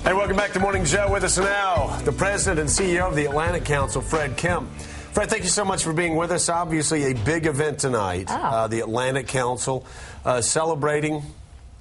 Hey, welcome back to Morning Joe. With us now, the president and CEO of the Atlantic Council, Fred Kemp. Fred, thank you so much for being with us. Obviously, a big event tonight. The Atlantic Council celebrating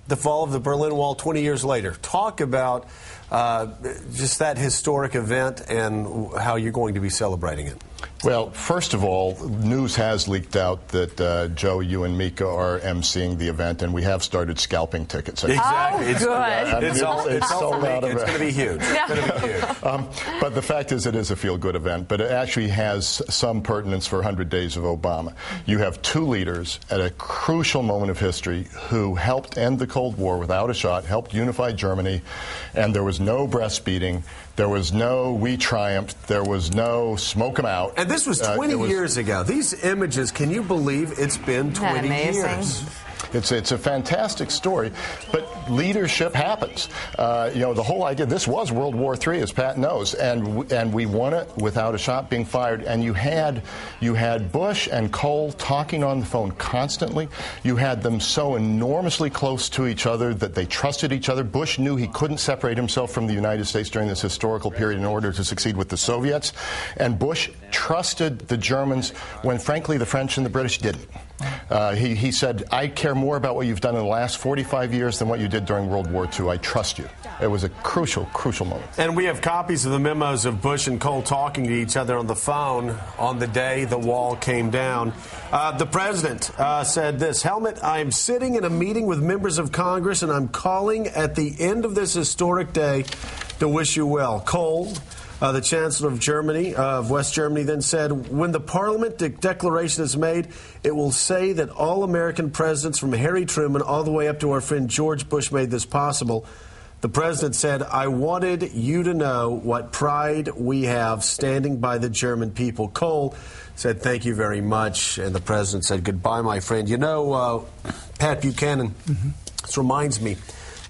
the fall of the Berlin Wall 20 years later. Talk about just that historic event and how you're going to be celebrating it. Well, first of all, news has leaked out that Joe, you and Mika are emceeing the event, and we have started scalping tickets. Exactly. Oh, good. It's sold out. It's going to be huge. It's going to be huge. But the fact is, it is a feel-good event, but it actually has some pertinence for 100 Days of Obama. You have two leaders at a crucial moment of history who helped end the Cold War without a shot, helped unify Germany, and there was no breastfeeding. There was no "we triumphed." There was no "smoke 'em out." And this was 20 years ago. These images, can you believe it's been 20 years? It's a fantastic story, but leadership happens. You know, the whole idea, this was World War III, as Pat knows, and we won it without a shot being fired. And you had Bush and Kohl talking on the phone constantly. You had them so enormously close to each other that they trusted each other. Bush knew he couldn't separate himself from the United States during this historical period in order to succeed with the Soviets. And Bush trusted the Germans when, frankly, the French and the British didn't. He said, "I care more about what you've done in the last 45 years than what you did during World War II. I trust you." It was a crucial moment. And we have copies of the memos of Bush and Kohl talking to each other on the phone on the day the wall came down. The president said this, "Helmut, I am sitting in a meeting with members of Congress, and I'm calling at the end of this historic day to wish you well." Kohl, the Chancellor of Germany, of West Germany, then said, "When the Parliament declaration is made, it will say that all American presidents from Harry Truman all the way up to our friend George Bush made this possible." The president said, "I wanted you to know what pride we have standing by the German people." Kohl said, "Thank you very much." And the president said, "Goodbye, my friend." You know, Pat Buchanan, this reminds me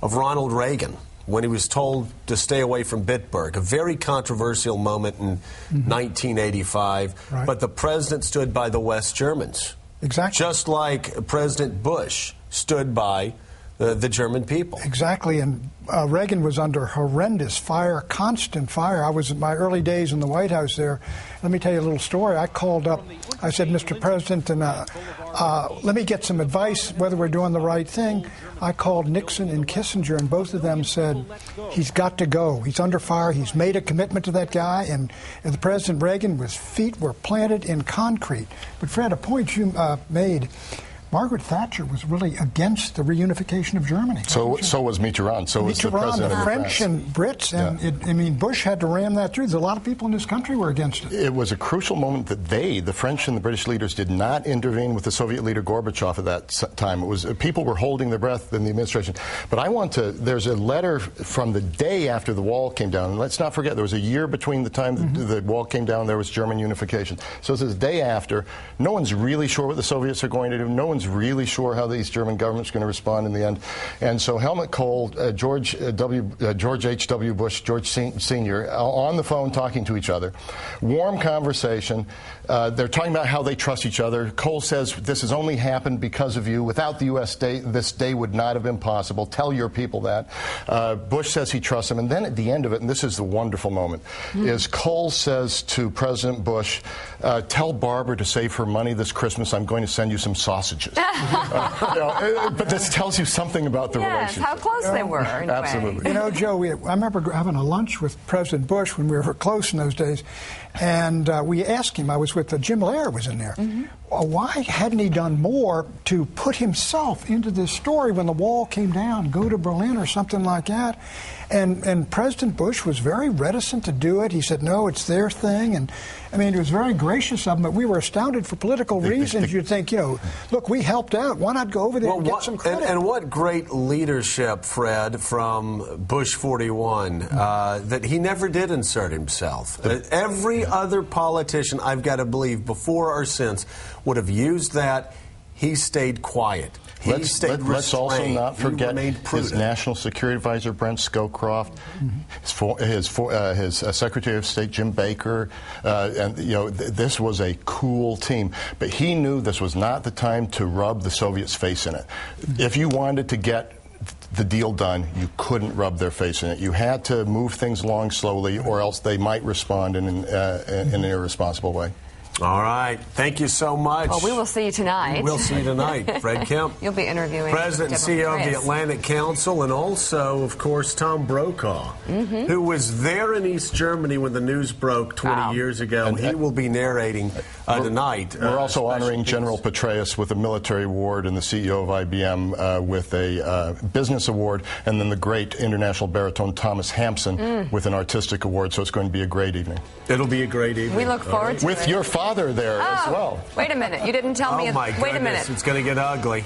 of Ronald Reagan, when he was told to stay away from Bitburg, a very controversial moment in 1985. Right. But the president stood by the West Germans. Exactly. Just like President Bush stood by the German people. Exactly. And Reagan was under horrendous fire, constant fire. I was in my early days in the White House there. Let me tell you a little story. I called up, I said, "Mr. President, and let me get some advice whether we're doing the right thing." I called Nixon and Kissinger, and both of them said, "He's got to go. He's under fire. He's made a commitment to that guy." And the President Reagan, his feet were planted in concrete. But Fred, a point you made, Margaret Thatcher was really against the reunification of Germany. So was Mitterrand. So was the president the of French France. and Brits. And Bush had to ram that through. There's a lot of people in this country were against it. It was a crucial moment that the French and the British leaders, did not intervene with the Soviet leader Gorbachev at that time. It was people were holding their breath in the administration. But there's a letter from the day after the wall came down. And let's not forget, there was a year between the time the wall came down, there was German unification. So it's the day after. No one's really sure what the Soviets are going to do. No one's really sure how the East German government's going to respond in the end. And so Helmut Kohl, George H.W. Bush, George Sr., on the phone talking to each other. Warm conversation. They're talking about how they trust each other. Kohl says, "This has only happened because of you. Without the U.S., this day would not have been possible. Tell your people that." Bush says he trusts him. And then at the end of it, and this is the wonderful moment, is Kohl says to President Bush, "Tell Barbara to save her money this Christmas. I'm going to send you some sausages." But this tells you something about the relationship. How close they were. Anyway. Absolutely. You know, Joe, I remember having a lunch with President Bush when we were close in those days, and we asked him, I was with Jim Lehrer was in there, why hadn't he done more to put himself into this story when the wall came down, go to Berlin or something like that? And President Bush was very reticent to do it. He said, "No, it's their thing." And I mean, it was very gracious of him, but we were astounded for political reasons. You'd think, look, we helped out. Why not go over there and get some credit? And what great leadership, Fred, from Bush 41, that he never did insert himself. Every other politician, I've got to believe, before or since, would have used that. He stayed quiet. Let's also not forget his National Security Advisor, Brent Scowcroft, his Secretary of State, Jim Baker, and this was a cool team. But he knew this was not the time to rub the Soviets' face in it. If you wanted to get the deal done, you couldn't rub their face in it. You had to move things along slowly, or else they might respond in an irresponsible way. All right. Thank you so much. Well, we will see you tonight. We'll see you tonight. Fred Kemp. You'll be interviewing President and CEO of the Atlantic Council, and also, of course, Tom Brokaw, who was there in East Germany when the news broke 20 years ago. And he will be narrating tonight. We're also honoring General Petraeus with a military award and the CEO of IBM with a business award, and then the great international baritone Thomas Hampson with an artistic award. So it's going to be a great evening. It'll be a great evening. We look forward to it. With your father there as well. Wait a minute. You didn't tell me. Oh, my goodness. Wait a minute. It's going to get ugly.